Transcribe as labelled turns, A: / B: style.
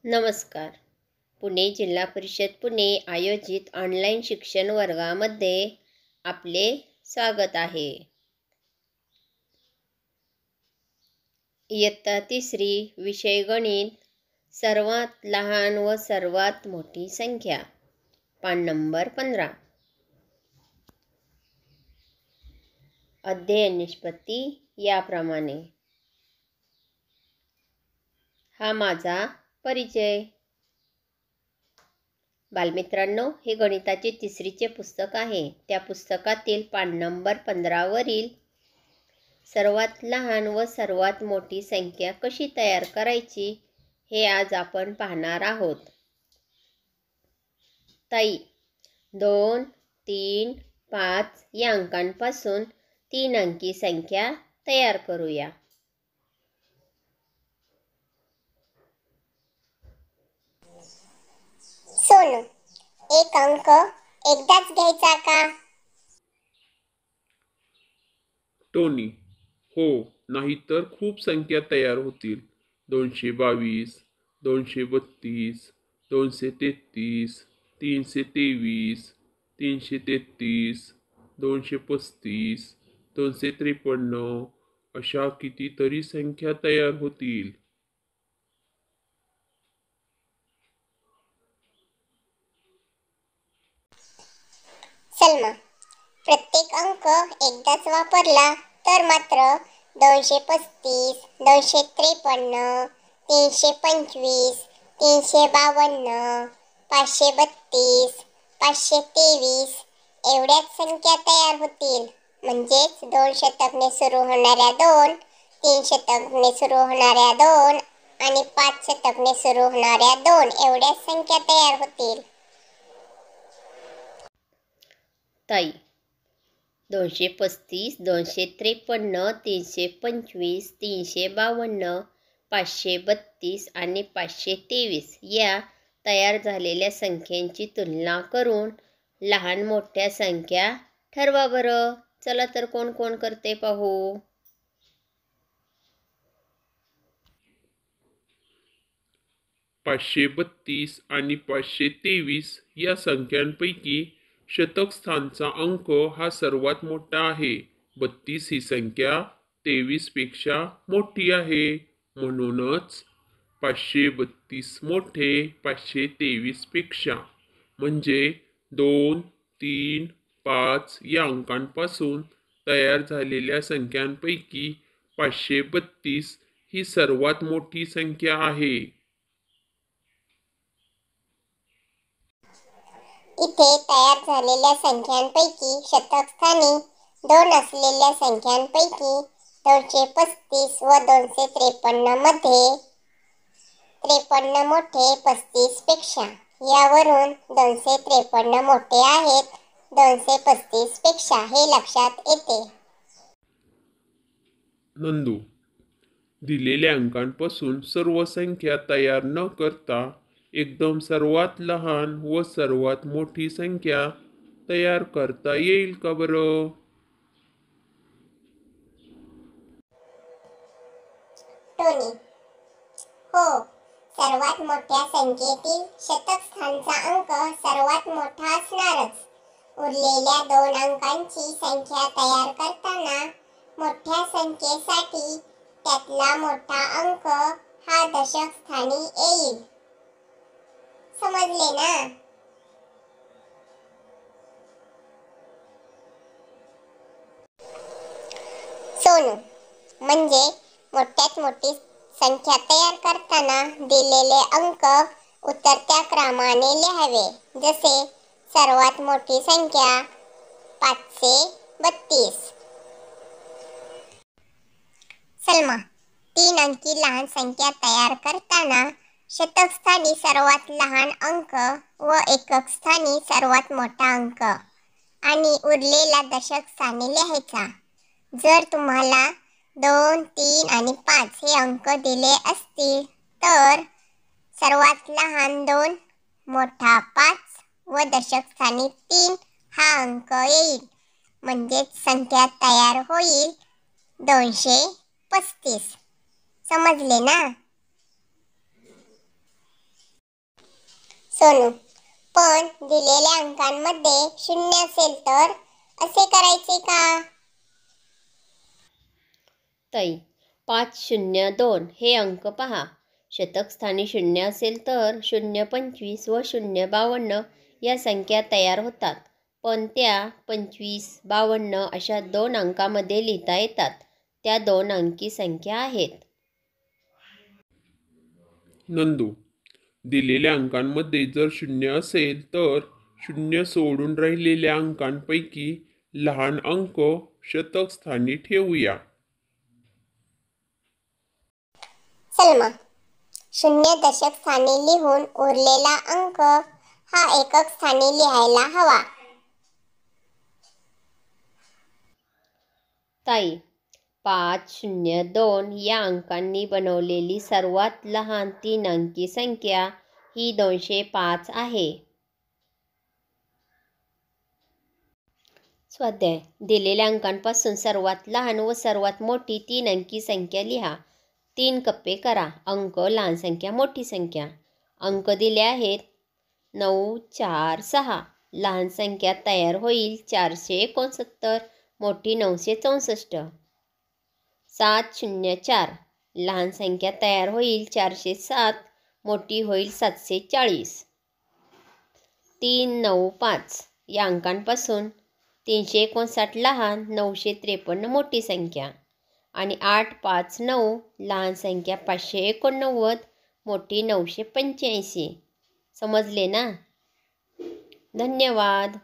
A: नमस्कार. पुणे जिल्हा परिषद पुणे आयोजित ऑनलाईन शिक्षण वर्गामध्ये आपले स्वागत आहे. इयत्ता 3री विषय गणित, सर्वात लहान व सर्वात मोठी संख्या, पान नंबर 15. अध्ययन निष्पत्ती याप्रमाणे. हा माझा परिचय. बालमित्रांनो, हे गणिताचे 3रीचे पुस्तक आहे. त्या पुस्तकातील पान नंबर 15 वरील सर्वात लहान व सर्वात मोठी संख्या कशी तयार करायची हे आज आपण पाहणार आहोत. ताई, 2, 3, 5 या अंकांपासून 3 अंकी संख्या तयार करूया.
B: सोनू, एक अंक एकदाच घ्यायचा का?
C: टोनी, हो, नाहीतर खूप संख्या तयार होतील. 222, 232, 233, 323, 333, 235, 253 अशा कितीतरी संख्या तयार होतील.
B: सलमा, प्रत्येक अंक एकदाच वापरला तर मात्र 235, 253, 325, 352, 532, 523 एवढ्याच संख्या तयार होतील. म्हणजेच 2 शतकने सुरू होणाऱ्या 2, 3 शतकने सुरू होणाऱ्या 2 आणि 5 शतकने सुरू होणाऱ्या 2 एवढ्याच संख्या तयार होतील.
A: ताई, 235, 253, 325, 352, 532 आणि 523 या तयार झालेल्या संख्यांची तुलना करून लहान मोठ्या संख्या ठरवा बरं. चला तर कोण कोण करते पाहू.
C: 532 आणि 523 या संख्यांपैकी शतक स्थानचा अंक हा सर्वात मोठा आहे. 32 ही संख्या 23 पेक्षा मोठी आहे. म्हणूनच 532 मोठे 523 पेक्षा. म्हणजे 2, 3, 5 या अंकांपासून तयार झालेल्या संख्यांपैकी 532 ही सर्वात मोठी संख्या आहे.
B: इथे तयार झालेल्या संख्यांपैकी शतकस्थानी 2 असलेल्या संख्यांपैकी 235 व 253 मध्ये 53 मोठे 35 पेक्षा. यावरून 253 मोठे आहेत 235 पेक्षा हे लक्षात येते.
C: नंदू, दिलेल्या अंकांपासून सर्व संख्या तयार न करता एकदम सर्वात लहान व सर्वात मोठी संख्या तयार करता येईल का बरं?
B: टोनी, हो, सर्वात मोठ्या संख्येतील शतकस्थानचा अंक सर्वात मोठा असणारच. उरलेल्या 2 अंकांची संख्या तयार करताना मोठ्या संख्येसाठी त्यातला मोठा अंक हा दशकस्थानी येईल. समजले ना? सोनू, म्हणजे मोठ्यात मोठी संख्या तयार करताना दिलेले अंक उतरत्या क्रमाने लिहावे. जसे सर्वात मोठी संख्या 532. सलमा, 3 अंकी लहान संख्या तयार करताना शतकस्थानी सर्वात लहान अंक व एककस्थानी सर्वात मोठा अंक आणि उरलेला दशकस्थानी लिहायचा. जर तुम्हाला 2, 3 आणि 5 हे अंक दिले असतील तर सर्वात लहान 2, मोठा 5 व दशकस्थानी 3 हा अंक येईल. म्हणजेच संख्या तयार होईल 235. समजले ना? सोनू, पण दिलेल्या अंकांमध्ये 0 असेल तर असे करायचे का?
A: ताई, 502 हे अंक पहा. शतक स्थानी 0 असेल तर 025 व 052 या संख्या तयार होतात, पण त्या 25-52 अशा 2 अंकामध्ये लिहिता येतात. त्या 2 अंकी संख्या आहेत.
C: नंदू, दिलेल्या अंकांमध्ये जर 0 असेल तर 0 सोडून राहिलेल्या अंकांपैकी लहान अंक शतक स्थानी ठेवूया.
B: सलमा, 0 दशक स्थानी लिहून उरलेला अंक हा एकक स्थानी लिहायला हवा.
A: ताई, 502 या अंकांनी बनवलेली सर्वात लहान 3 अंकी संख्या ही 205 आहे. स्वाध्याय, दिलेल्या अंकांपासून सर्वात लहान व सर्वात मोठी 3 अंकी संख्या लिहा. 3 कप्पे करा. अंक, लहान संख्या, मोठी संख्या. अंक दिले आहेत 9, 4, 6. लहान संख्या तयार होईल 469, मोठी 964. 704. लहान संख्या तयार होईल 407, मोठी होईल 740. 395 या अंकांपासून 359 लहान, 953 मोठी संख्या आणि 859 लहान संख्या 589, मोठी 985. समजले ना? धन्यवाद.